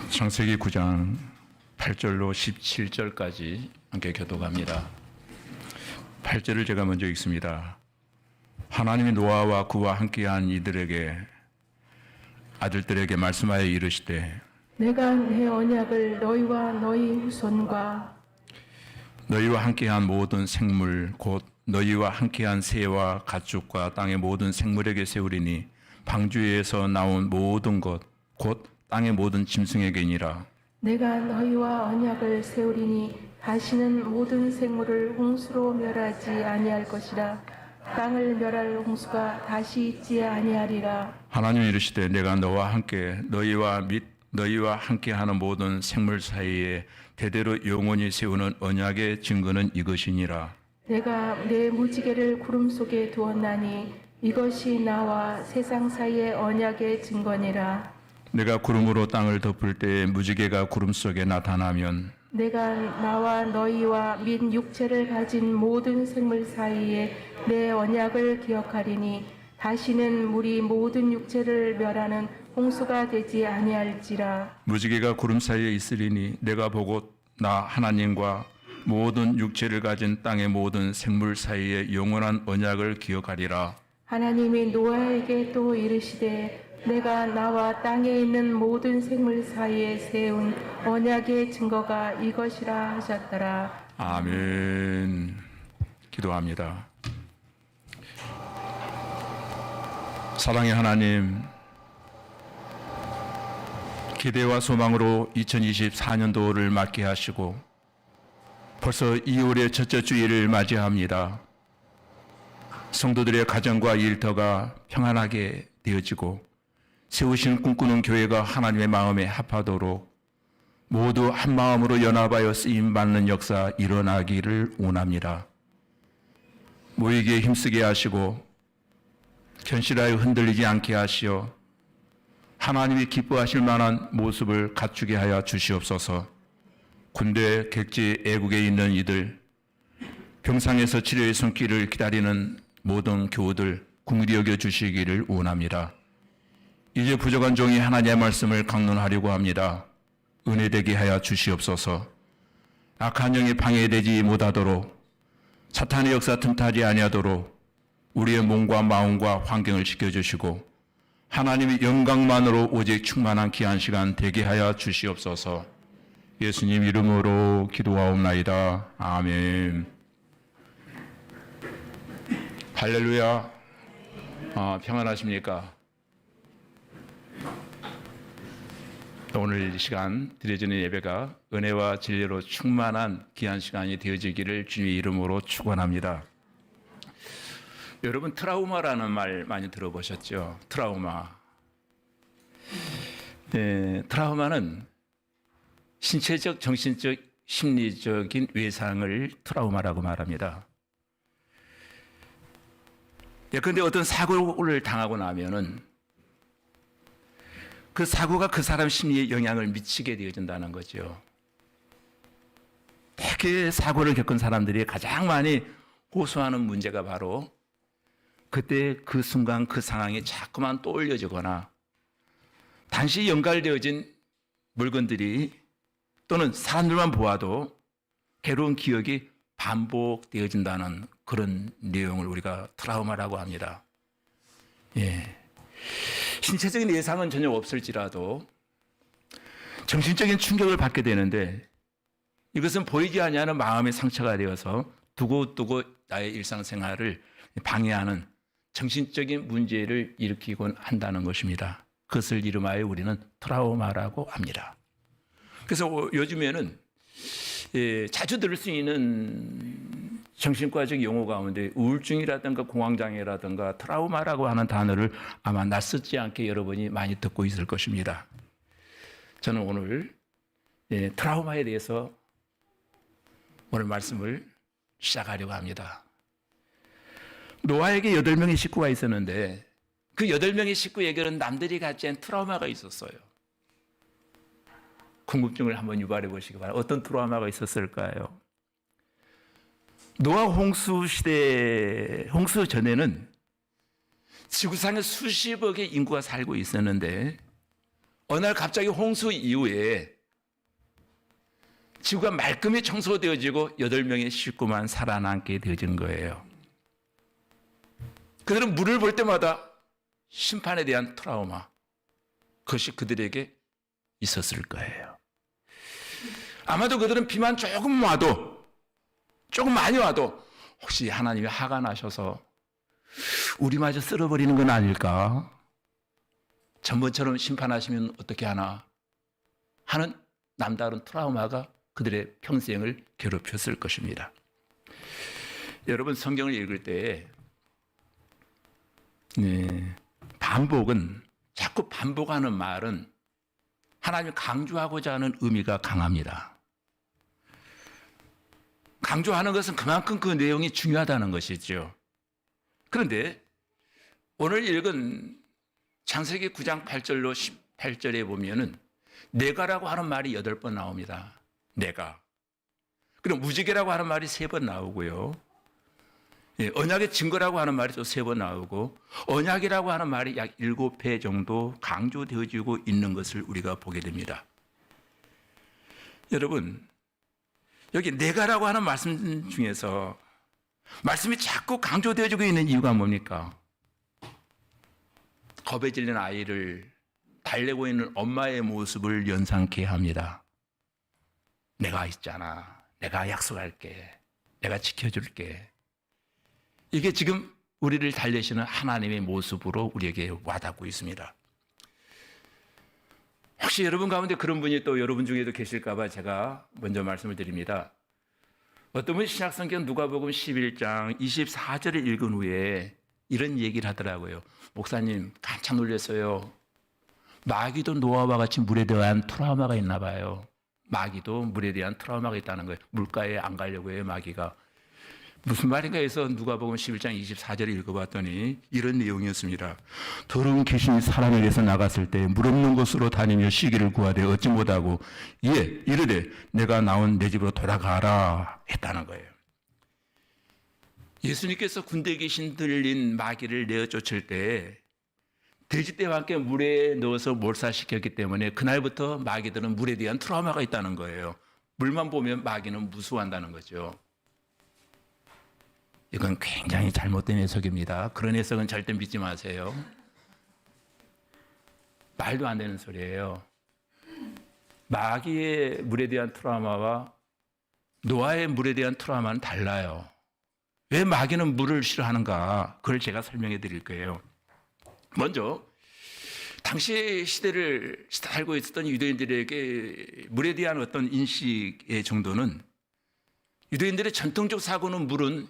창세기 9장 8절로 17절까지 함께 교독합니다. 8절을 제가 먼저 읽습니다. 하나님이 노아와 그와 함께한 이들에게 아들들에게 말씀하여 이르시되 내가 내 언약을 너희와 너희 후손과 너희와 함께한 모든 생물 곧 너희와 함께한 새와 가축과 땅의 모든 생물에게 세우리니 방주에서 나온 모든 것 곧 땅의 모든 짐승에게니라. 내가 너희와 언약을 세우리니 다시는 모든 생물을 홍수로 멸하지 아니할 것이라. 땅을 멸할 홍수가 다시 있지 아니하리라. 하나님이 이르시되 내가 너와 함께 너희와 및 너희와 함께하는 모든 생물 사이에 대대로 영원히 세우는 언약의 증거는 이것이니라. 내가 내 무지개를 구름 속에 두었나니 이것이 나와 세상 사이의 언약의 증거니라. 내가 구름으로 땅을 덮을 때에 무지개가 구름 속에 나타나면 내가 나와 너희와 및 육체를 가진 모든 생물 사이에 내 언약을 기억하리니 다시는 물이 모든 육체를 멸하는 홍수가 되지 아니할지라. 무지개가 구름 사이에 있으리니 내가 보고 나 하나님과 모든 육체를 가진 땅의 모든 생물 사이에 영원한 언약을 기억하리라. 하나님이 노아에게 또 이르시되 내가 나와 땅에 있는 모든 생물 사이에 세운 언약의 증거가 이것이라 하셨더라. 아멘. 기도합니다. 사랑의 하나님, 기대와 소망으로 2024년도를 맞게 하시고 벌써 2월의 첫째 주일을 맞이합니다. 성도들의 가정과 일터가 평안하게 되어지고 세우신 꿈꾸는 교회가 하나님의 마음에 합하도록 모두 한 마음으로 연합하여 쓰임받는 역사 일어나기를 원합니다. 모이기에 힘쓰게 하시고 견실하여 흔들리지 않게 하시어 하나님이 기뻐하실 만한 모습을 갖추게 하여 주시옵소서. 군대, 객지, 애국에 있는 이들, 병상에서 치료의 손길을 기다리는 모든 교우들 긍휼히 여겨 주시기를 원합니다. 이제 부족한 종이 하나님의 말씀을 강론하려고 합니다. 은혜되게 하여 주시옵소서. 악한 영이 방해되지 못하도록 사탄의 역사 틈타지 아니하도록 우리의 몸과 마음과 환경을 지켜주시고 하나님의 영광만으로 오직 충만한 귀한 시간 되게 하여 주시옵소서. 예수님 이름으로 기도하옵나이다. 아멘. 할렐루야. 평안하십니까? 오늘 이 시간 드려지는 예배가 은혜와 진리로 충만한 귀한 시간이 되어지기를 주님의 이름으로 축원합니다. 여러분 트라우마라는 말 많이 들어보셨죠? 트라우마. 네, 트라우마는 신체적, 정신적, 심리적인 외상을 트라우마라고 말합니다. 그런데 어떤 사고를 당하고 나면은 그 사고가 그 사람 심리에 영향을 미치게 되어진다는 거죠. 대개 사고를 겪은 사람들이 가장 많이 호소하는 문제가 바로 그때 그 순간 그 상황이 자꾸만 떠올려지거나 당시 연결되어진 물건들이 또는 사람들만 보아도 괴로운 기억이 반복되어진다는 그런 내용을 우리가 트라우마라고 합니다. 예. 신체적인 예상은 전혀 없을지라도 정신적인 충격을 받게 되는데 이것은 보이지 아니하는 마음의 상처가 되어서 두고두고 나의 일상생활을 방해하는 정신적인 문제를 일으키곤 한다는 것입니다. 그것을 이름하여 우리는 트라우마라고 합니다. 그래서 요즘에는 자주 들을 수 있는 정신과적 용어 가운데 우울증이라든가 공황장애라든가 트라우마라고 하는 단어를 아마 낯설지 않게 여러분이 많이 듣고 있을 것입니다. 저는 오늘 트라우마에 대해서 오늘 말씀을 시작하려고 합니다. 노아에게 8명의 식구가 있었는데 그 8명의 식구에게는 남들이 갖지 않은 트라우마가 있었어요. 궁금증을 한번 유발해 보시기 바랍니다. 어떤 트라우마가 있었을까요? 노아 홍수 시대, 홍수 전에는 지구상에 수십억의 인구가 살고 있었는데 어느 날 갑자기 홍수 이후에 지구가 말끔히 청소되어지고 8명의 식구만 살아남게 되어진 거예요. 그들은 물을 볼 때마다 심판에 대한 트라우마, 그것이 그들에게 있었을 거예요. 아마도 그들은 비만 조금 와도, 조금 많이 와도 혹시 하나님이 화가 나셔서 우리마저 쓸어버리는 건 아닐까? 전번처럼 심판하시면 어떻게 하나 하는 남다른 트라우마가 그들의 평생을 괴롭혔을 것입니다. 여러분, 성경을 읽을 때 반복은, 자꾸 반복하는 말은 하나님이 강조하고자 하는 의미가 강합니다. 강조하는 것은 그만큼 그 내용이 중요하다는 것이죠. 그런데 오늘 읽은 창세기 9장 8절로 18절에 보면은 내가라고 하는 말이 8번 나옵니다. 내가. 그리고 무지개라고 하는 말이 3번 나오고요. 언약의 증거라고 하는 말이 또 3번 나오고, 언약이라고 하는 말이 약 7회 정도 강조되어지고 있는 것을 우리가 보게 됩니다. 여러분, 여기 내가라고 하는 말씀 중에서 말씀이 자꾸 강조되어지고 있는 이유가 뭡니까? 겁에 질린 아이를 달래고 있는 엄마의 모습을 연상케 합니다. 내가 있잖아. 내가 약속할게. 내가 지켜줄게. 이게 지금 우리를 달래시는 하나님의 모습으로 우리에게 와닿고 있습니다. 혹시 여러분 가운데 그런 분이 또 여러분 중에도 계실까 봐 제가 먼저 말씀을 드립니다. 어떤 분이 신약성경 누가복음 11장 24절을 읽은 후에 이런 얘기를 하더라고요. 목사님, 깜짝 놀랐어요. 마귀도 노아와 같이 물에 대한 트라우마가 있나 봐요. 마귀도 물에 대한 트라우마가 있다는 거예요. 물가에 안 가려고 해요, 마귀가. 무슨 말인가 해서 누가복음 11장 24절을 읽어봤더니 이런 내용이었습니다. 더러운 귀신이 사람에게서 나갔을 때 물 없는 곳으로 다니며 쉬기를 구하되 얻지 못하고 이르되 내가 나온 내 집으로 돌아가라 했다는 거예요. 예수님께서 군대 귀신 들린 마귀를 내어 쫓을 때 돼지떼와 함께 물에 넣어서 몰살시켰기 때문에 그날부터 마귀들은 물에 대한 트라우마가 있다는 거예요. 물만 보면 마귀는 무서워한다는 거죠. 이건 굉장히 잘못된 해석입니다. 그런 해석은 절대 믿지 마세요. 말도 안 되는 소리예요. 마귀의 물에 대한 트라우마와 노아의 물에 대한 트라우마는 달라요. 왜 마귀는 물을 싫어하는가? 그걸 제가 설명해 드릴 거예요. 먼저 당시 시대를 살고 있었던 유대인들에게 물에 대한 어떤 인식의 정도는, 유대인들의 전통적 사고는 물은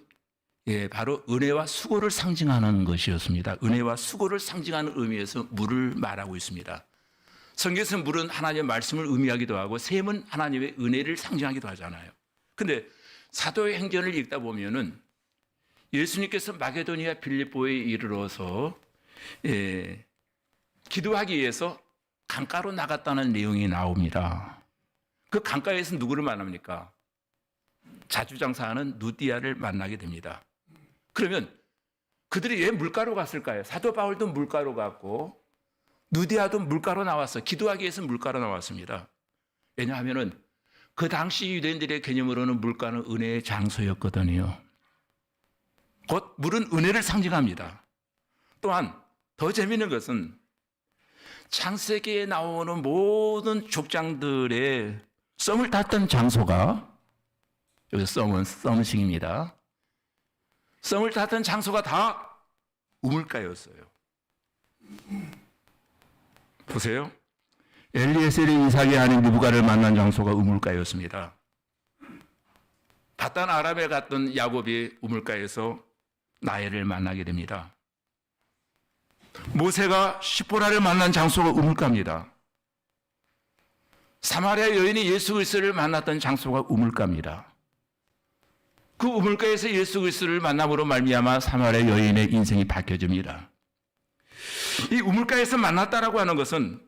바로 은혜와 수고를 상징하는 것이었습니다. 은혜와 수고를 상징하는 의미에서 물을 말하고 있습니다. 성경에서 물은 하나님의 말씀을 의미하기도 하고 샘은 하나님의 은혜를 상징하기도 하잖아요. 그런데 사도의 행전을 읽다 보면은 예수님께서 마게도니아 빌립보에 이르러서 기도하기 위해서 강가로 나갔다는 내용이 나옵니다. 그 강가에서 누구를 만납니까? 자주장사하는 누디아를 만나게 됩니다. 그러면 그들이 왜 물가로 갔을까요? 사도 바울도 물가로 갔고 누디아도 물가로 나왔어. 기도하기 위해서 물가로 나왔습니다. 왜냐하면 그 당시 유대인들의 개념으로는 물가는 은혜의 장소였거든요. 곧 물은 은혜를 상징합니다. 또한 더 재미있는 것은 창세기에 나오는 모든 족장들의 썸을 탔던 장소가, 여기 썸은 썸식입니다. 썸을 탔던 장소가 다 우물가였어요. 보세요. 엘리에셀이 이삭의 아내 리브가를 만난 장소가 우물가였습니다. 바단 아람에 갔던 야곱이 우물가에서 나엘을 만나게 됩니다. 모세가 시보라를 만난 장소가 우물가입니다. 사마리아 여인이 예수 그리스도를 만났던 장소가 우물가입니다. 그 우물가에서 예수 그리스도를 만남으로 말미암아 사마리아 여인의 인생이 바뀌어집니다. 이 우물가에서 만났다라고 하는 것은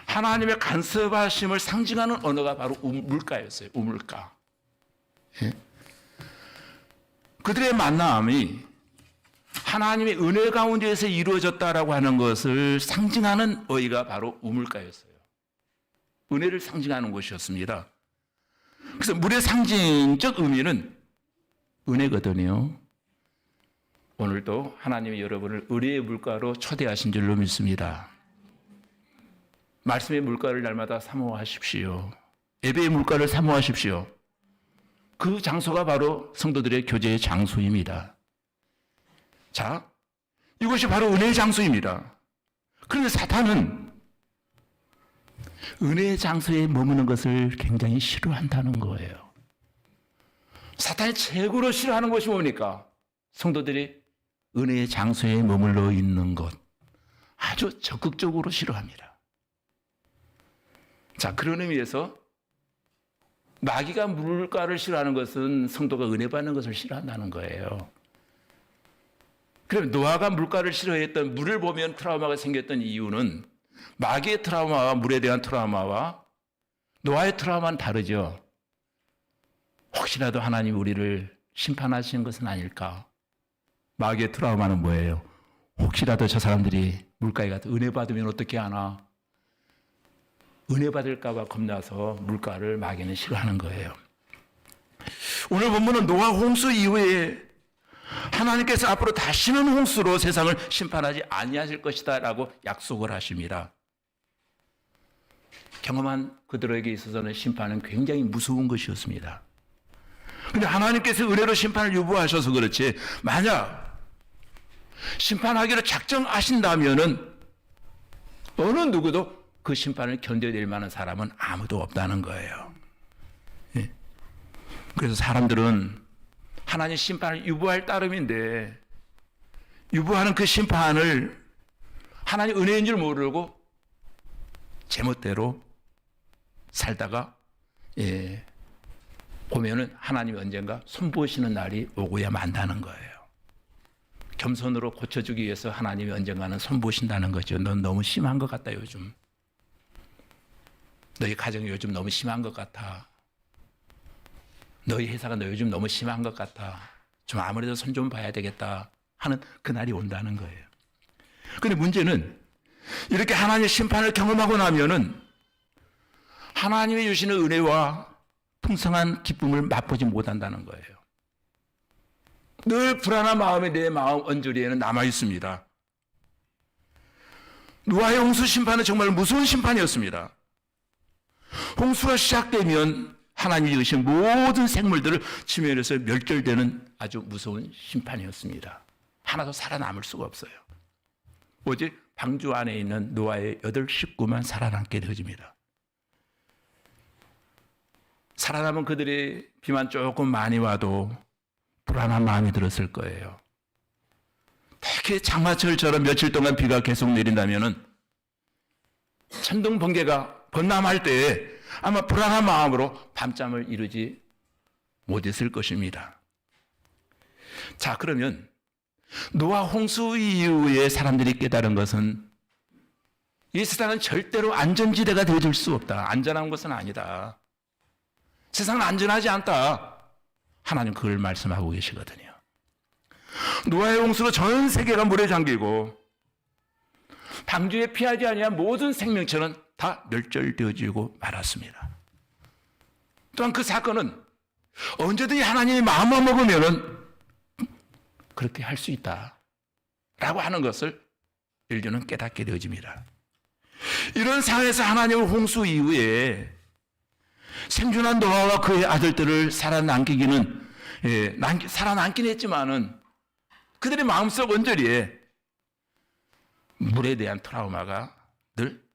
하나님의 간섭하심을 상징하는 언어가 바로 우물가였어요. 우물가. 그들의 만남이 하나님의 은혜 가운데에서 이루어졌다라고 하는 것을 상징하는 어이가 바로 우물가였어요. 은혜를 상징하는 곳이었습니다. 그래서 물의 상징적 의미는 은혜거든요. 오늘도 하나님이 여러분을 은혜의 물가로 초대하신 줄로 믿습니다. 말씀의 물가를 날마다 사모하십시오. 예배의 물가를 사모하십시오. 그 장소가 바로 성도들의 교제의 장소입니다. 자, 이것이 바로 은혜의 장소입니다. 그런데 사탄은 은혜의 장소에 머무는 것을 굉장히 싫어한다는 거예요. 사탄이 최고로 싫어하는 것이 뭡니까? 성도들이 은혜의 장소에 머물러 있는 것. 아주 적극적으로 싫어합니다. 자, 그런 의미에서 마귀가 물가를 싫어하는 것은 성도가 은혜 받는 것을 싫어한다는 거예요. 그럼 노아가 물가를 싫어했던, 물을 보면 트라우마가 생겼던 이유는 마귀의 트라우마와 물에 대한 트라우마와 노아의 트라우마는 다르죠. 혹시라도 하나님 우리를 심판하시는 것은 아닐까? 마귀의 트라우마는 뭐예요? 혹시라도 저 사람들이 물가에 가서 은혜 받으면 어떻게 하나? 은혜 받을까 봐 겁나서 물가를 마귀는 싫어하는 거예요. 오늘 본문은 노아 홍수 이후에 하나님께서 앞으로 다시는 홍수로 세상을 심판하지 아니하실 것이다 라고 약속을 하십니다. 경험한 그들에게 있어서는 심판은 굉장히 무서운 것이었습니다. 그런데 하나님께서 은혜로 심판을 유보하셔서 그렇지, 만약 심판하기로 작정하신다면은 어느 누구도 그 심판을 견뎌낼 만한 사람은 아무도 없다는 거예요. 예. 그래서 사람들은 하나님 심판을 유보할 따름인데, 유보하는 그 심판을 하나님 은혜인 줄 모르고 제멋대로 살다가 보면은 하나님이 언젠가 손보시는 날이 오고야 만다는 거예요. 겸손으로 고쳐주기 위해서 하나님이 언젠가는 손보신다는 거죠. 넌 너무 심한 것 같다 요즘. 너희 가정이 요즘 너무 심한 것 같아. 너희 회사가 너 요즘 너무 심한 것 같아. 좀 아무래도 손 좀 봐야 되겠다 하는 그날이 온다는 거예요. 그런데 문제는 이렇게 하나님의 심판을 경험하고 나면은 하나님이 주시는 은혜와 풍성한 기쁨을 맛보지 못한다는 거예요. 늘 불안한 마음이 내 마음 언저리에는 남아 있습니다. 노아의 홍수 심판은 정말 무서운 심판이었습니다. 홍수가 시작되면 하나님이 주신 모든 생물들을 지면에서 멸절되는 아주 무서운 심판이었습니다. 하나도 살아남을 수가 없어요. 오직 방주 안에 있는 노아의 8 식구만 살아남게 되어집니다. 살아남은 그들이 비만 조금 많이 와도 불안한 마음이 들었을 거예요. 특히 장마철처럼 며칠 동안 비가 계속 내린다면은 천둥 번개가 번남할 때에 아마 불안한 마음으로 밤잠을 이루지 못했을 것입니다. 자, 그러면 노아 홍수 이후에 사람들이 깨달은 것은 이 세상은 절대로 안전지대가 되어줄 수 없다. 안전한 것은 아니다. 세상은 안전하지 않다. 하나님 그걸 말씀하고 계시거든요. 노아의 홍수로 전 세계가 물에 잠기고 방주에 피하지 아니한 모든 생명체는 다 멸절되어지고 말았습니다. 또한 그 사건은 언제든지 하나님이 마음만 먹으면은 그렇게 할 수 있다 라고 하는 것을 인류는 깨닫게 되어집니다. 이런 상황에서 하나님은 홍수 이후에 생존한 노아와 그의 아들들을 살아남기는 했지만은 그들의 마음속 언저리에 물에 대한 트라우마가 늘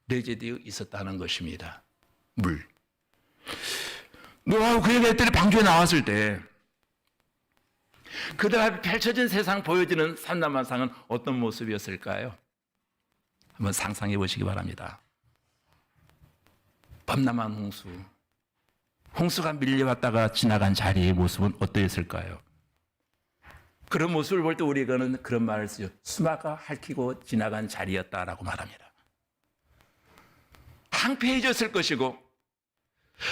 내재되어 있었다는 것입니다. 물. 노아와 그의 아들들이 방주에 나왔을 때 그들 앞에 펼쳐진 세상 보여지는 산남한상은 어떤 모습이었을까요? 한번 상상해 보시기 바랍니다. 범람한 홍수. 홍수가 밀려왔다가 지나간 자리의 모습은 어떠했을까요? 그런 모습을 볼 때 우리는 그런 말을 쓰죠. 수마가 핥히고 지나간 자리였다라고 말합니다. 황폐해졌을 것이고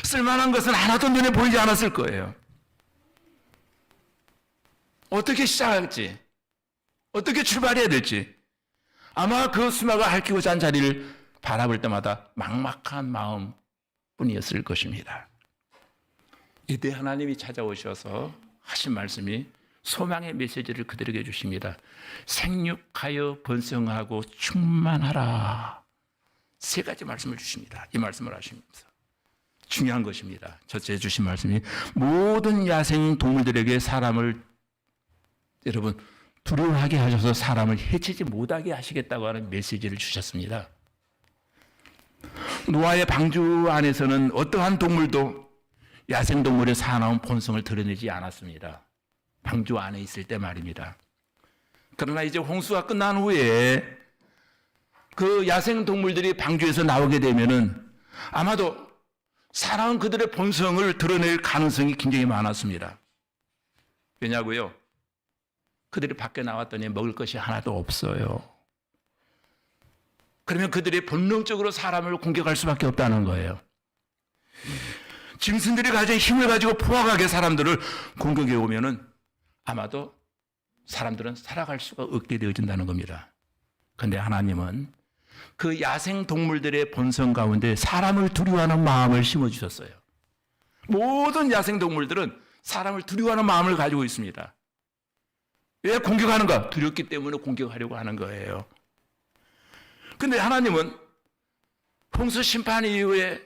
쓸만한 것은 하나도 눈에 보이지 않았을 거예요. 어떻게 시작할지, 어떻게 출발해야 될지, 아마 그 수마가 핥히고 잔 자리를 바라볼 때마다 막막한 마음뿐이었을 것입니다. 이때 하나님이 찾아오셔서 하신 말씀이 소망의 메시지를 그들에게 주십니다. 생육하여 번성하고 충만하라. 세 가지 말씀을 주십니다. 이 말씀을 하시면서 중요한 것입니다. 첫째 주신 말씀이 모든 야생 동물들에게 사람을 여러분 두려워하게 하셔서 사람을 해치지 못하게 하시겠다고 하는 메시지를 주셨습니다. 노아의 방주 안에서는 어떠한 동물도 야생 동물의 사나운 본성을 드러내지 않았습니다. 방주 안에 있을 때 말입니다. 그러나 이제 홍수가 끝난 후에 그 야생 동물들이 방주에서 나오게 되면은 아마도 사나운 그들의 본성을 드러낼 가능성이 굉장히 많았습니다. 왜냐고요? 그들이 밖에 나왔더니 먹을 것이 하나도 없어요. 그러면 그들이 본능적으로 사람을 공격할 수밖에 없다는 거예요. 짐승들이 가진 힘을 가지고 포악하게 사람들을 공격해 오면은 아마도 사람들은 살아갈 수가 없게 되어진다는 겁니다. 그런데 하나님은 그 야생 동물들의 본성 가운데 사람을 두려워하는 마음을 심어주셨어요. 모든 야생 동물들은 사람을 두려워하는 마음을 가지고 있습니다. 왜 공격하는가? 두렵기 때문에 공격하려고 하는 거예요. 그런데 하나님은 홍수 심판 이후에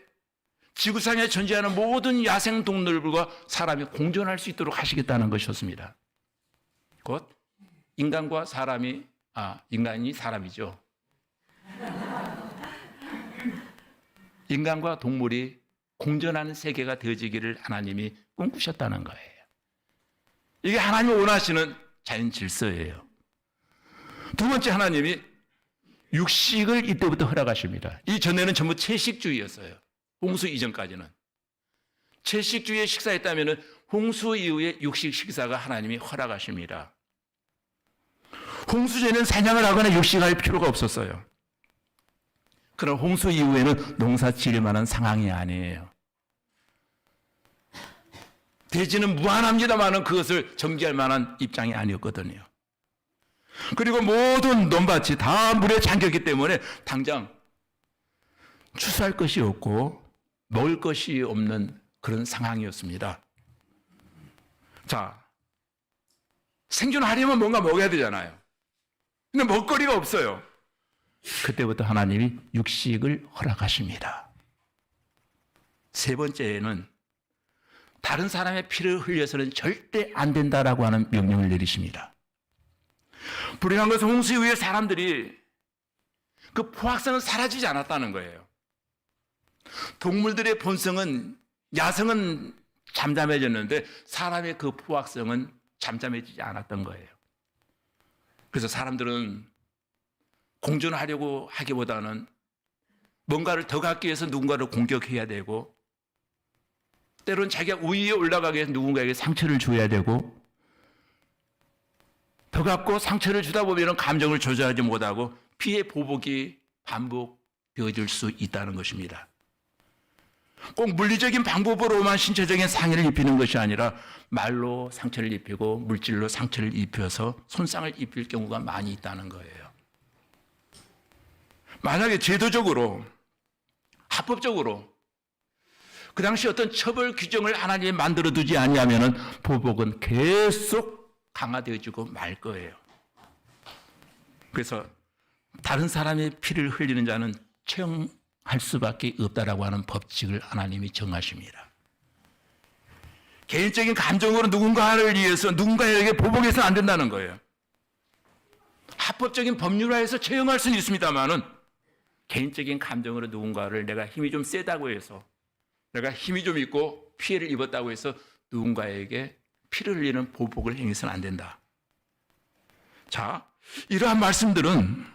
지구상에 존재하는 모든 야생 동물들과 사람이 공존할 수 있도록 하시겠다는 것이었습니다. 곧 인간과 사람이 인간이 사람이죠. 인간과 동물이 공존하는 세계가 되어지기를 하나님이 꿈꾸셨다는 거예요. 이게 하나님이 원하시는 자연 질서예요. 두 번째, 하나님이 육식을 이때부터 허락하십니다. 이전에는 전부 채식주의였어요. 홍수 이전까지는. 채식주의에 식사했다면 홍수 이후에 육식 식사가 하나님이 허락하십니다. 홍수 전에는 사냥을 하거나 육식할 필요가 없었어요. 그러나 홍수 이후에는 농사 지을 만한 상황이 아니에요. 대지는 무한합니다만은 그것을 정지할 만한 입장이 아니었거든요. 그리고 모든 논밭이 다 물에 잠겼기 때문에 당장 추수할 것이 없고 먹을 것이 없는 그런 상황이었습니다. 자, 생존하려면 뭔가 먹어야 되잖아요. 근데 먹거리가 없어요. 그때부터 하나님이 육식을 허락하십니다. 세 번째는 다른 사람의 피를 흘려서는 절대 안 된다라고 하는 명령을 내리십니다. 불행한 것은 홍수 이후에 사람들이 그 포악성은 사라지지 않았다는 거예요. 동물들의 본성은, 야성은 잠잠해졌는데 사람의 그 포악성은 잠잠해지지 않았던 거예요. 그래서 사람들은 공존하려고 하기보다는 뭔가를 더 갖기 위해서 누군가를 공격해야 되고, 때로는 자기가 우위에 올라가기 위해서 누군가에게 상처를 줘야 되고, 더 갖고 상처를 주다 보면 감정을 조절하지 못하고 피해 보복이 반복되어질 수 있다는 것입니다. 꼭 물리적인 방법으로만 신체적인 상해를 입히는 것이 아니라 말로 상처를 입히고 물질로 상처를 입혀서 손상을 입힐 경우가 많이 있다는 거예요. 만약에 제도적으로, 합법적으로 그 당시 어떤 처벌 규정을 하나님이 만들어두지 않냐면 보복은 계속 강화되어지고 말 거예요. 그래서 다른 사람의 피를 흘리는 자는 처형할 수밖에 없다라고 하는 법칙을 하나님이 정하십니다. 개인적인 감정으로 누군가를 위해서 누군가에게 보복해서는 안 된다는 거예요. 합법적인 법률화해서 처형할 수는 있습니다만은 개인적인 감정으로 누군가를 내가 힘이 좀 세다고 해서, 내가 힘이 좀 있고 피해를 입었다고 해서 누군가에게 피를 흘리는 보복을 행해서는 안 된다. 자, 이러한 말씀들은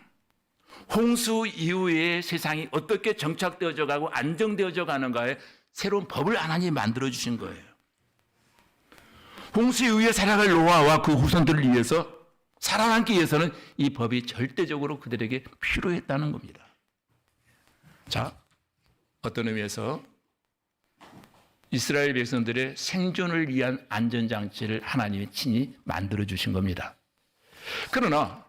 홍수 이후에 세상이 어떻게 정착되어져 가고 안정되어져 가는가에 새로운 법을 하나님이 만들어 주신 거예요. 홍수 이후에 살아갈 노아와 그 후손들을 위해서 살아남기 위해서는 이 법이 절대적으로 그들에게 필요했다는 겁니다. 자, 어떤 의미에서 이스라엘 백성들의 생존을 위한 안전장치를 하나님이 친히 만들어 주신 겁니다. 그러나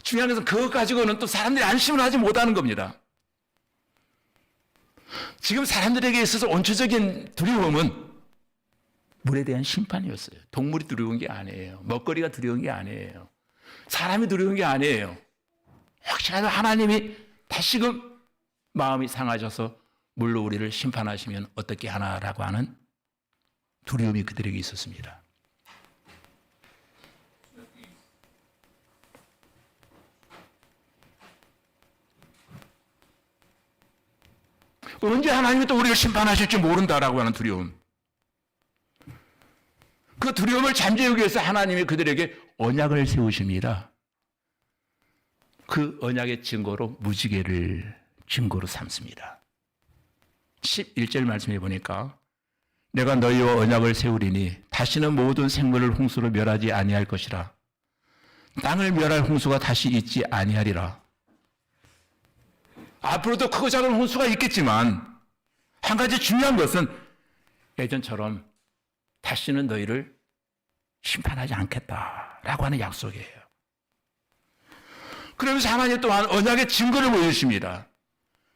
중요한 것은 그것 가지고는 또 사람들이 안심을 하지 못하는 겁니다. 지금 사람들에게 있어서 원초적인 두려움은 물에 대한 심판이었어요. 동물이 두려운 게 아니에요. 먹거리가 두려운 게 아니에요. 사람이 두려운 게 아니에요. 혹시라도 하나님이 다시금 마음이 상하셔서 물로 우리를 심판하시면 어떻게 하나라고 하는 두려움이 그들에게 있었습니다. 언제 하나님이 또 우리를 심판하실지 모른다라고 하는 두려움. 그 두려움을 잠재우기 위해서 하나님이 그들에게 언약을 세우십니다. 그 언약의 증거로 무지개를 증거로 삼습니다. 11절 말씀해 보니까 내가 너희와 언약을 세우리니 다시는 모든 생물을 홍수로 멸하지 아니할 것이라. 땅을 멸할 홍수가 다시 있지 아니하리라. 앞으로도 크고 작은 홍수가 있겠지만 한 가지 중요한 것은 예전처럼 다시는 너희를 심판하지 않겠다라고 하는 약속이에요. 그러면서 하나님 또한 언약의 증거를 보여주십니다.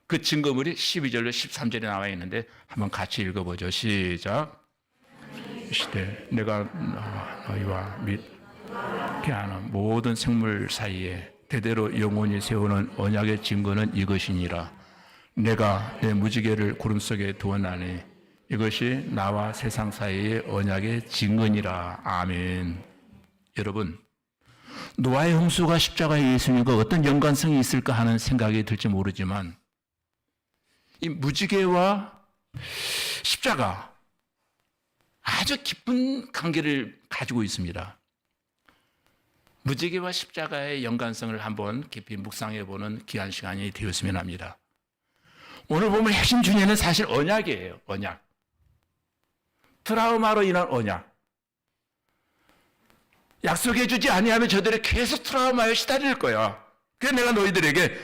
그 증거물이 12절로 13절에 나와 있는데 한번 같이 읽어보죠. 시작. 시대 내가 너희와 및 하는 모든 생물 사이에 대대로 영원히 세우는 언약의 증거는 이것이니라. 내가 내 무지개를 구름 속에 두었나니 이것이 나와 세상 사이의 언약의 증거니라. 아멘. 여러분, 노아의 홍수가 십자가의 예수님과 어떤 연관성이 있을까 하는 생각이 들지 모르지만 이 무지개와 십자가 아주 깊은 관계를 가지고 있습니다. 무지개와 십자가의 연관성을 한번 깊이 묵상해보는 귀한 시간이 되었으면 합니다. 오늘 보면 핵심 주제는 사실 언약이에요. 언약. 트라우마로 인한 언약. 약속해주지 아니하면 저들이 계속 트라우마에 시달릴 거야. 그래서 내가 너희들에게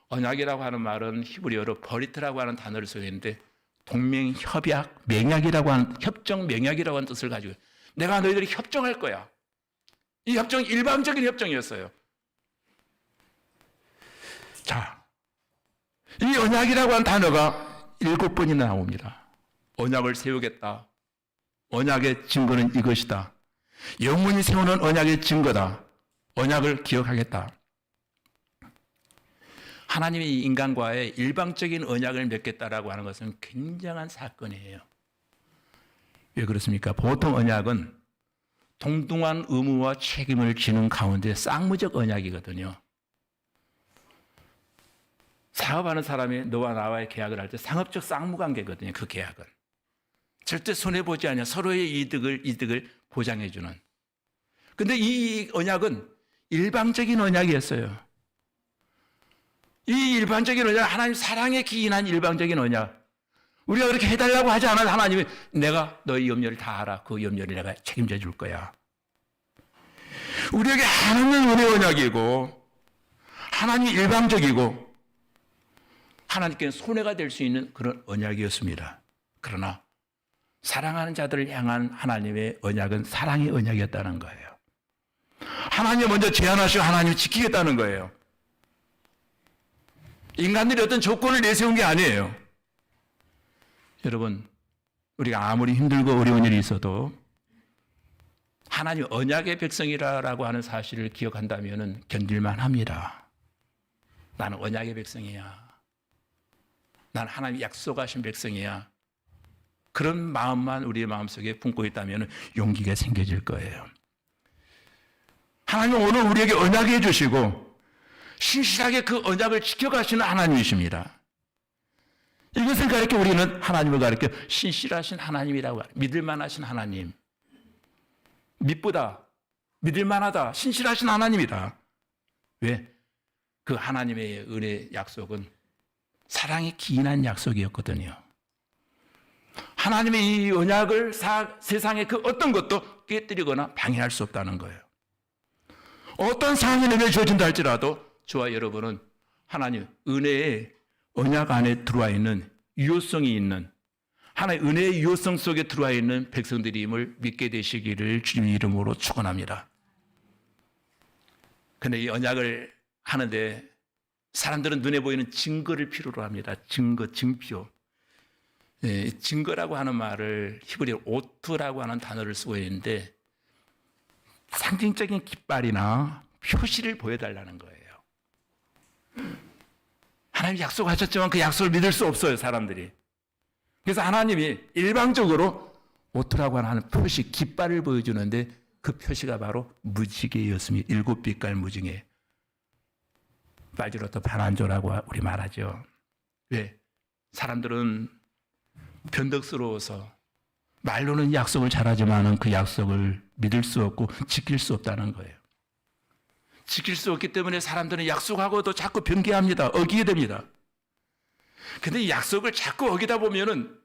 언약이라고 하는 말은 히브리어로 버리트라고 하는 단어를 쓰였는데 동맹, 협약, 맹약이라고 하는 협정, 맹약이라고 하는 뜻을 가지고 내가 너희들이 협정할 거야. 이 협정이 일방적인 협정이었어요. 자, 이 언약이라고 하는 단어가 7번이나 나옵니다. 언약을 세우겠다. 언약의 증거는 이것이다. 영원히 세우는 언약의 증거다. 언약을 기억하겠다. 하나님이 인간과의 일방적인 언약을 맺겠다라고 하는 것은 굉장한 사건이에요. 왜 그렇습니까? 보통 언약은 동등한 의무와 책임을 지는 가운데 쌍무적 언약이거든요. 사업하는 사람이 너와 나와의 계약을 할 때 상업적 쌍무관계거든요. 그 계약은. 절대 손해보지 않냐. 서로의 이득을 보장해주는. 근데 이 언약은 일방적인 언약이었어요. 이 일반적인 언약, 하나님 사랑에 기인한 일방적인 언약. 우리가 그렇게 해달라고 하지 않아도 하나님이 내가 너희 염려를 다 알아. 그 염려를 내가 책임져 줄 거야. 우리에게 하나님은 은혜 언약이고 하나님이 일방적이고 하나님께는 손해가 될 수 있는 그런 언약이었습니다. 그러나 사랑하는 자들을 향한 하나님의 언약은 사랑의 언약이었다는 거예요. 하나님이 먼저 제안하시고 하나님이 지키겠다는 거예요. 인간들이 어떤 조건을 내세운 게 아니에요. 여러분, 우리가 아무리 힘들고 어려운 일이 있어도 하나님 언약의 백성이라고 하는 사실을 기억한다면 견딜만 합니다. 나는 언약의 백성이야. 난 하나님 약속하신 백성이야. 그런 마음만 우리의 마음속에 품고 있다면 용기가 생겨질 거예요. 하나님은 오늘 우리에게 언약해 주시고 신실하게 그 언약을 지켜가시는 하나님이십니다. 이것을 가리켜 우리는 하나님을 가리켜 신실하신 하나님이라고 합니다. 믿을만하신 하나님. 믿보다 믿을만하다. 신실하신 하나님이다. 왜? 그 하나님의 은혜 약속은 사랑이 기인한 약속이었거든요. 하나님의 이 언약을 세상의 그 어떤 것도 깨뜨리거나 방해할 수 없다는 거예요. 어떤 상황이 내게 주어진다 할지라도 저와 여러분은 하나님 은혜의 언약 안에 들어와 있는 유효성이 있는 하나님의 은혜의 유효성 속에 들어와 있는 백성들임을 믿게 되시기를 주님의 이름으로 축원합니다. 근데 이 언약을 하는데 사람들은 눈에 보이는 증거를 필요로 합니다. 증표. 예, 증거라고 하는 말을 히브리어 오트라고 하는 단어를 쓰고 있는데 상징적인 깃발이나 표시를 보여달라는 거예요. 하나님 약속하셨지만 그 약속을 믿을 수 없어요, 사람들이. 그래서 하나님이 일방적으로 오트라고 하는 표시, 깃발을 보여주는데 그 표시가 바로 무지개였습니다. 7빛깔 무지개. 빨주로또 반환조라고 우리 말하죠. 왜? 사람들은 변덕스러워서 말로는 약속을 잘하지만 그 약속을 믿을 수 없고 지킬 수 없다는 거예요. 지킬 수 없기 때문에 사람들은 약속하고도 자꾸 변개합니다. 어기게 됩니다. 근데 이 약속을 자꾸 어기다 보면은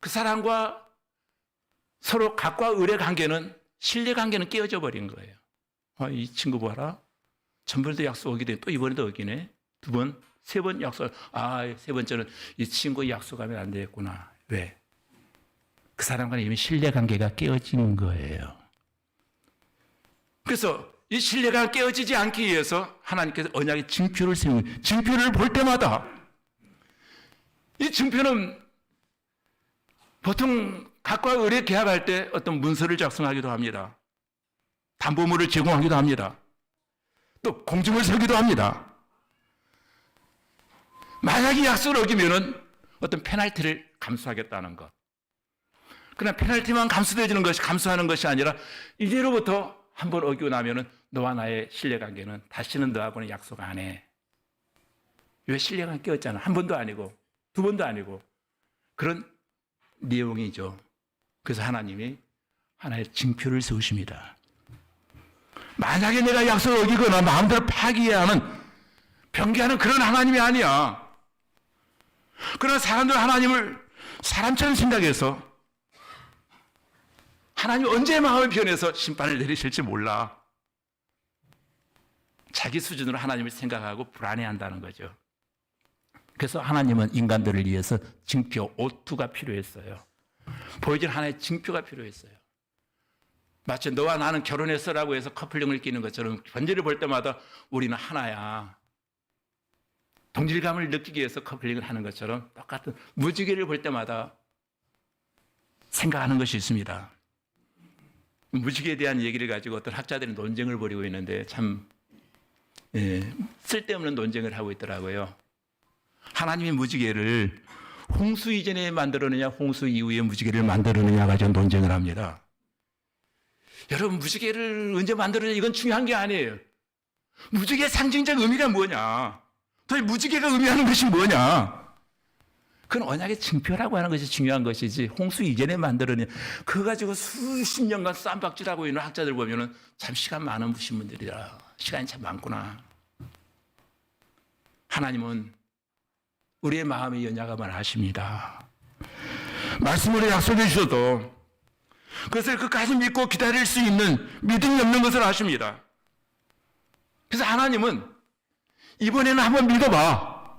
그 사람과 서로 각과 을의 관계는, 신뢰 관계는 깨어져 버린 거예요. 이 친구 봐라. 전번에도 약속 어기더니 또 이번에도 어기네. 2번, 3번 약속. 세 번째는 이 친구 약속하면 안 되겠구나. 왜? 그 사람과는 이미 신뢰 관계가 깨어진 거예요. 그래서 이 신뢰가 깨어지지 않기 위해서 하나님께서 언약의 증표를 세우고, 증표를 볼 때마다 이 증표는 보통 각과 을에 계약할 때 어떤 문서를 작성하기도 합니다. 담보물을 제공하기도 합니다. 또 공증을 서기도 합니다. 만약에 약속을 어기면은 어떤 페널티를 감수하겠다는 것. 그러나 페널티만 감수하는 것이 아니라 이제로부터 한 번 어기고 나면은 너와 나의 신뢰관계는 다시는 너하고는 약속 안 해. 왜? 신뢰관계 깨었잖아. 한 번도 아니고 2번도 아니고 그런 내용이죠. 그래서 하나님이 하나의 징표를 세우십니다. 만약에 내가 약속을 어기거나 마음대로 파기하는, 변개하는 그런 하나님이 아니야. 그러나 사람들 하나님을 사람처럼 생각해서 하나님 언제 마음을 변해서 심판을 내리실지 몰라. 자기 수준으로 하나님을 생각하고 불안해한다는 거죠. 그래서 하나님은 인간들을 위해서 징표, 오투가 필요했어요. 보여줄 하나의 징표가 필요했어요. 마치 너와 나는 결혼했어라고 해서 커플링을 끼는 것처럼 편지를 볼 때마다 우리는 하나야. 동질감을 느끼기 위해서 커플링을 하는 것처럼 똑같은 무지개를 볼 때마다 생각하는 것이 있습니다. 무지개에 대한 얘기를 가지고 어떤 학자들이 논쟁을 벌이고 있는데 참 쓸데없는 논쟁을 하고 있더라고요. 하나님이 무지개를 홍수 이전에 만들었느냐 홍수 이후에 무지개를 만들었느냐 가지고 논쟁을 합니다. 여러분, 무지개를 언제 만들었느냐 이건 중요한 게 아니에요. 무지개의 상징적 의미가 뭐냐, 도대체 무지개가 의미하는 것이 뭐냐, 그건 언약의 징표라고 하는 것이 중요한 것이지 홍수 이전에 만들었느냐 그거 가지고 수십 년간 쌈박질하고 있는 학자들 보면은 참 시간 많은 분들이라 시간이 참 많구나. 하나님은 우리의 마음의 연약함을 아십니다. 말씀으로 약속해 주셔도 그것을 끝까지 믿고 기다릴 수 있는 믿음이 없는 것을 아십니다. 그래서 하나님은 이번에는 한번 믿어봐.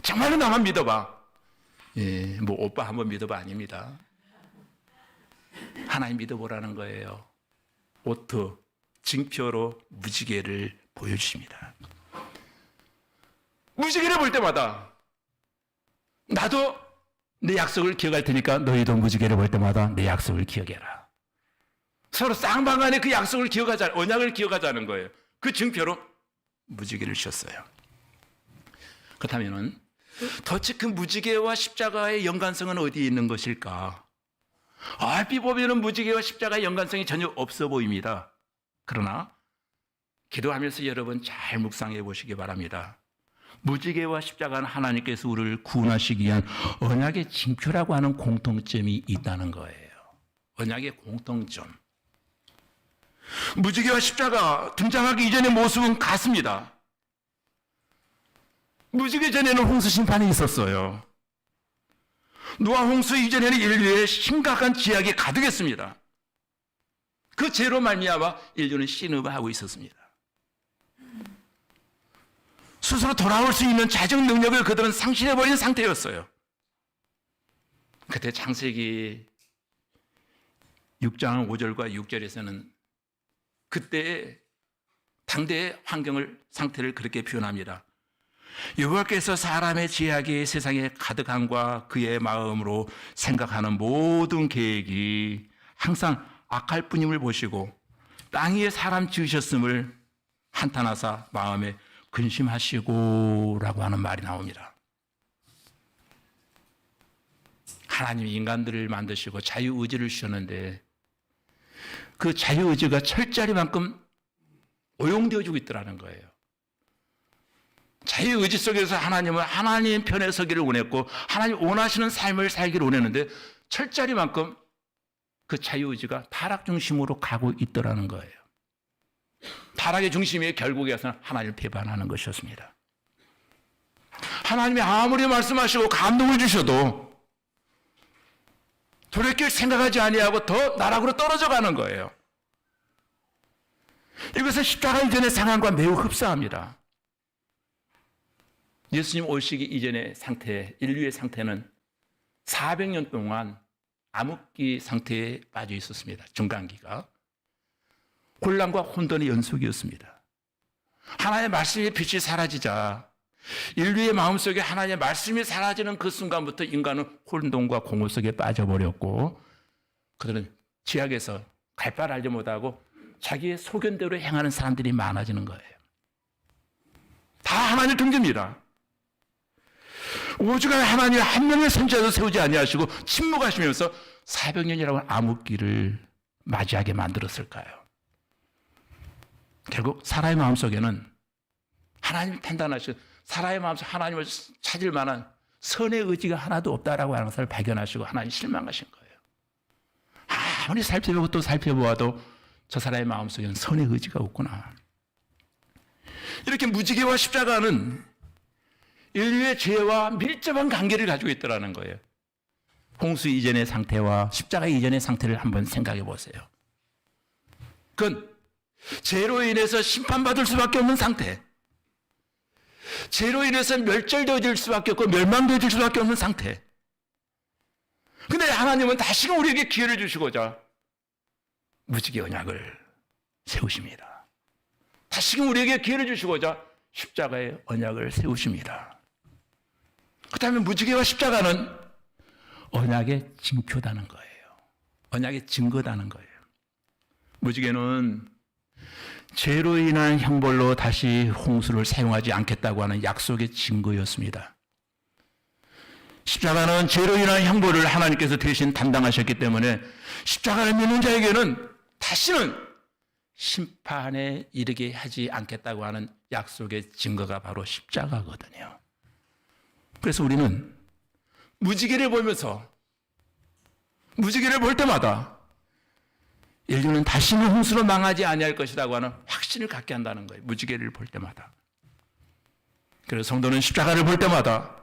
정말로 나만 믿어봐. 뭐 오빠 한번 믿어봐 아닙니다. 하나님 믿어보라는 거예요. 오트, 징표로 무지개를 보여주십니다. 무지개를 볼 때마다 나도 내 약속을 기억할 테니까 너희도 무지개를 볼 때마다 내 약속을 기억해라. 서로 쌍방간에 그 약속을 기억하자, 언약을 기억하자는 거예요. 그 증표로 무지개를 주셨어요. 그렇다면은 도대체 그 무지개와 십자가의 연관성은 어디에 있는 것일까? 얼핏 보면은 무지개와 십자가의 연관성이 전혀 없어 보입니다. 그러나 기도하면서 여러분 잘 묵상해 보시기 바랍니다. 무지개와 십자가는 하나님께서 우리를 구원하시기 위한 언약의 징표라고 하는 공통점이 있다는 거예요. 언약의 공통점. 무지개와 십자가 등장하기 이전의 모습은 같습니다. 무지개 전에는 홍수 심판이 있었어요. 노아 홍수 이전에는 인류의 심각한 지약이 가득했습니다. 그 죄로 말미암아 인류는 신음하고 있었습니다. 스스로 돌아올 수 있는 자정 능력을 그들은 상실해버린 상태였어요. 그때 창세기 6장 5절과 6절에서는 그때 당대의 상태를 그렇게 표현합니다. 여호와께서 사람의 지혜하게 세상에 가득함과 그의 마음으로 생각하는 모든 계획이 항상 악할 뿐임을 보시고 땅 위에 사람 지으셨음을 한탄하사 마음에 근심하시고 라고 하는 말이 나옵니다. 하나님이 인간들을 만드시고 자유의지를 주셨는데 그 자유의지가 철저히만큼 오용되어지고 있더라는 거예요. 자유의지 속에서 하나님은 하나님 편에 서기를 원했고 하나님 원하시는 삶을 살기를 원했는데 철저히만큼 그 자유의지가 타락 중심으로 가고 있더라는 거예요. 타락의 중심이 결국에서는 하나님을 배반하는 것이었습니다. 하나님이 아무리 말씀하시고 감동을 주셔도 돌이킬 생각하지 아니하고 더 나락으로 떨어져 가는 거예요. 이것은 십자가 이전의 상황과 매우 흡사합니다. 예수님 오시기 이전의 상태, 인류의 상태는 400년 동안 암흑기 상태에 빠져 있었습니다. 중간기가. 혼란과 혼돈의 연속이었습니다. 하나님의 말씀의 빛이 사라지자 인류의 마음속에 하나님의 말씀이 사라지는 그 순간부터 인간은 혼돈과 공허 속에 빠져버렸고 그들은 지약에서 갈 바를 알지 못하고 자기의 소견대로 행하는 사람들이 많아지는 거예요. 다 하나님을 등집니다. 오죽하면 하나님 한 명의 선지자도 세우지 아니하시고 침묵하시면서 400년이라고 하는 암흑기를 맞이하게 만들었을까요? 결국 사람의 마음속에는 하나님이 판단하시고 사람의 마음속 하나님을 찾을 만한 선의 의지가 하나도 없다라고 하는 것을 발견하시고 하나님 실망하신 거예요. 아무리 살펴보고 또 살펴보아도 저 사람의 마음속에는 선의 의지가 없구나. 이렇게 무지개와 십자가는 인류의 죄와 밀접한 관계를 가지고 있더라는 거예요. 홍수 이전의 상태와 십자가 이전의 상태를 한번 생각해 보세요. 그건 죄로 인해서 심판받을 수밖에 없는 상태. 죄로 인해서 멸절되어질 수밖에 없고 멸망되어질 수밖에 없는 상태. 근데 하나님은 다시금 우리에게 기회를 주시고자 무지개 언약을 세우십니다. 다시금 우리에게 기회를 주시고자 십자가의 언약을 세우십니다. 그 다음에 무지개와 십자가는 언약의 징표다는 거예요. 언약의 증거다는 거예요. 무지개는 죄로 인한 형벌로 다시 홍수를 사용하지 않겠다고 하는 약속의 증거였습니다. 십자가는 죄로 인한 형벌을 하나님께서 대신 담당하셨기 때문에 십자가를 믿는 자에게는 다시는 심판에 이르게 하지 않겠다고 하는 약속의 증거가 바로 십자가거든요. 그래서 우리는 무지개를 보면서 무지개를 볼 때마다 인류는 다시는 홍수로 망하지 아니할 것이라고 하는 확신을 갖게 한다는 거예요. 무지개를 볼 때마다. 그래서 성도는 십자가를 볼 때마다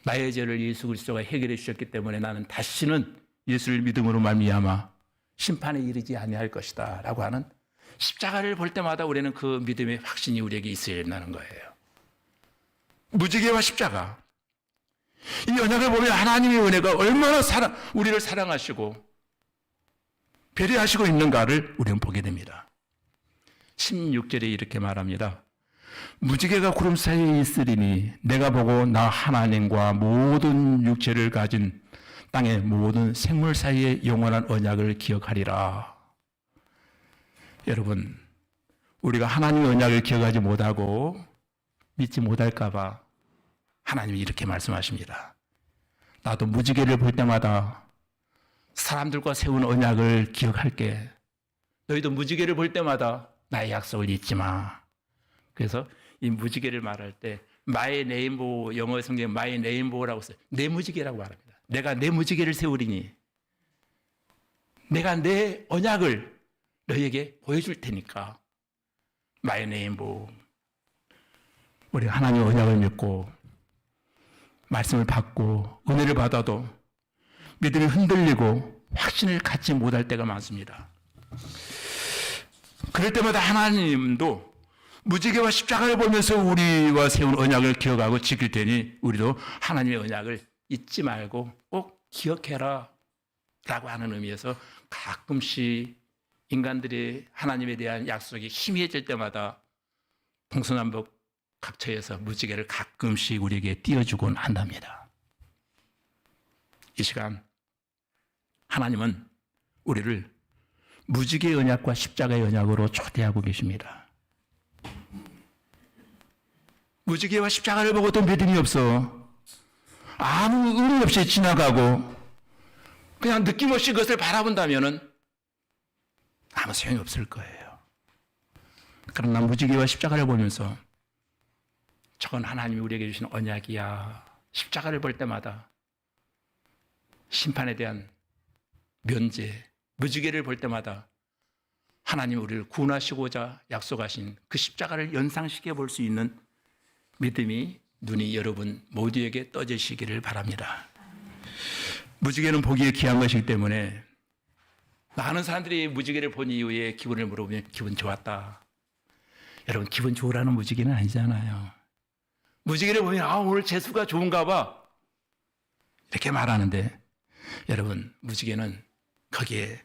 나의 죄를 예수 그리스도가 해결해 주셨기 때문에 나는 다시는 예수를 믿음으로 말미암아 심판에 이르지 아니할 것이다 라고 하는 십자가를 볼 때마다 우리는 그 믿음의 확신이 우리에게 있어야 된다는 거예요. 무지개와 십자가. 이 언약을 보면 하나님의 은혜가 얼마나 우리를 사랑하시고 배려하시고 있는가를 우리는 보게 됩니다. 16절에 이렇게 말합니다. 무지개가 구름 사이에 있으리니 내가 보고 나 하나님과 모든 육체를 가진 땅의 모든 생물 사이의 영원한 언약을 기억하리라. 여러분, 우리가 하나님의 언약을 기억하지 못하고 믿지 못할까 봐 하나님이 이렇게 말씀하십니다. 나도 무지개를 볼 때마다 사람들과 세운 언약을 기억할게. 너희도 무지개를 볼 때마다 나의 약속을 잊지 마. 그래서 이 무지개를 말할 때 마이 네임보우, 영어 성경에 마이 네임보우라고 써요. 내 무지개라고 말합니다. 내가 내 무지개를 세우리니 내가 내 언약을 너희에게 보여줄 테니까 마이 네임보우. 우리가 하나님의 언약을 믿고 말씀을 받고 은혜를 받아도 믿음이 흔들리고 확신을 갖지 못할 때가 많습니다. 그럴 때마다 하나님도 무지개와 십자가를 보면서 우리와 세운 언약을 기억하고 지킬 테니 우리도 하나님의 언약을 잊지 말고 꼭 기억해라 라고 하는 의미에서 가끔씩 인간들이 하나님에 대한 약속이 희미해질 때마다 동서남북 각처에서 무지개를 가끔씩 우리에게 띄워주곤 한답니다. 이 시간 하나님은 우리를 무지개의 언약과 십자가의 언약으로 초대하고 계십니다. 무지개와 십자가를 보고도 믿음이 없어. 아무 의미 없이 지나가고 그냥 느낌 없이 그것을 바라본다면 아무 소용이 없을 거예요. 그러나 무지개와 십자가를 보면서 저건 하나님이 우리에게 주신 언약이야. 십자가를 볼 때마다 심판에 대한 면제, 무지개를 볼 때마다 하나님이 우리를 구원하시고자 약속하신 그 십자가를 연상시켜 볼 수 있는 믿음이 눈이 여러분 모두에게 떠지시기를 바랍니다. 무지개는 보기에 귀한 것이기 때문에 많은 사람들이 무지개를 본 이후에 기분을 물어보면 기분 좋았다. 여러분 기분 좋으라는 무지개는 아니잖아요. 무지개를 보면 오늘 재수가 좋은가 봐 이렇게 말하는데 여러분 무지개는 거기에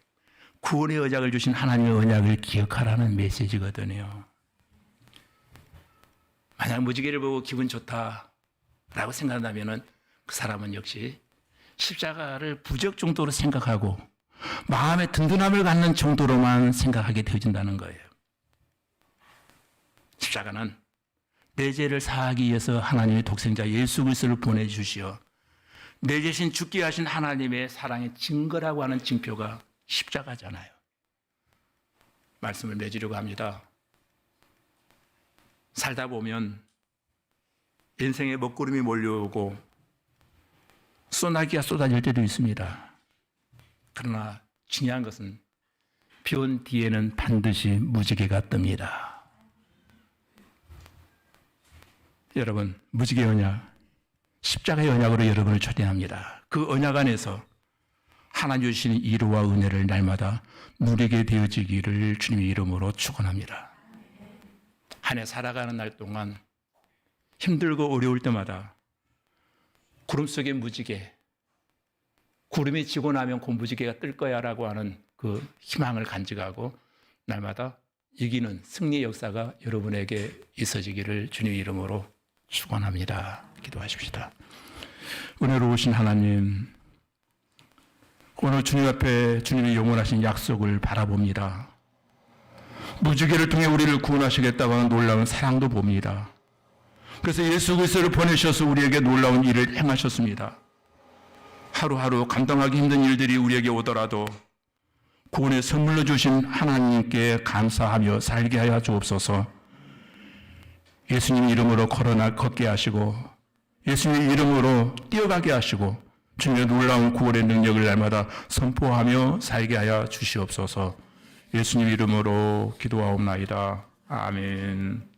구원의 언약을 주신 하나님의 언약을 기억하라는 메시지거든요. 만약 무지개를 보고 기분 좋다라고 생각한다면 그 사람은 역시 십자가를 부적 정도로 생각하고 마음의 든든함을 갖는 정도로만 생각하게 되어진다는 거예요. 십자가는 내 죄를 사하기 위해서 하나님의 독생자 예수 그리스도를 보내주시어 내 대신 죽게 하신 하나님의 사랑의 증거라고 하는 징표가 십자가잖아요. 말씀을 맺으려고 합니다. 살다 보면 인생의 먹구름이 몰려오고 소나기가 쏟아질 때도 있습니다. 그러나 중요한 것은 비 온 뒤에는 반드시 무지개가 뜹니다. 여러분, 무지개 언약, 십자가의 언약으로 여러분을 초대합니다. 그 언약 안에서 하나님 주시는 위로와 은혜를 날마다 누리게 되어지기를 주님의 이름으로 축원합니다. 한 해 살아가는 날 동안 힘들고 어려울 때마다 구름 속의 무지개, 구름이 지고 나면 그 무지개가 뜰 거야 라고 하는 그 희망을 간직하고 날마다 이기는 승리의 역사가 여러분에게 있어지기를 주님의 이름으로 축원합니다. 기도하십시다. 은혜로우신 하나님, 오늘 주님 앞에 주님의 영원하신 약속을 바라봅니다. 무지개를 통해 우리를 구원하시겠다고 하는 놀라운 사랑도 봅니다. 그래서 예수 그리스도를 보내셔서 우리에게 놀라운 일을 행하셨습니다. 하루하루 감당하기 힘든 일들이 우리에게 오더라도 구원의 선물로 주신 하나님께 감사하며 살게 하여 주옵소서. 예수님 이름으로 걷게 하시고 예수님 이름으로 뛰어가게 하시고 주님의 놀라운 구원의 능력을 날마다 선포하며 살게 하여 주시옵소서. 예수님 이름으로 기도하옵나이다. 아멘.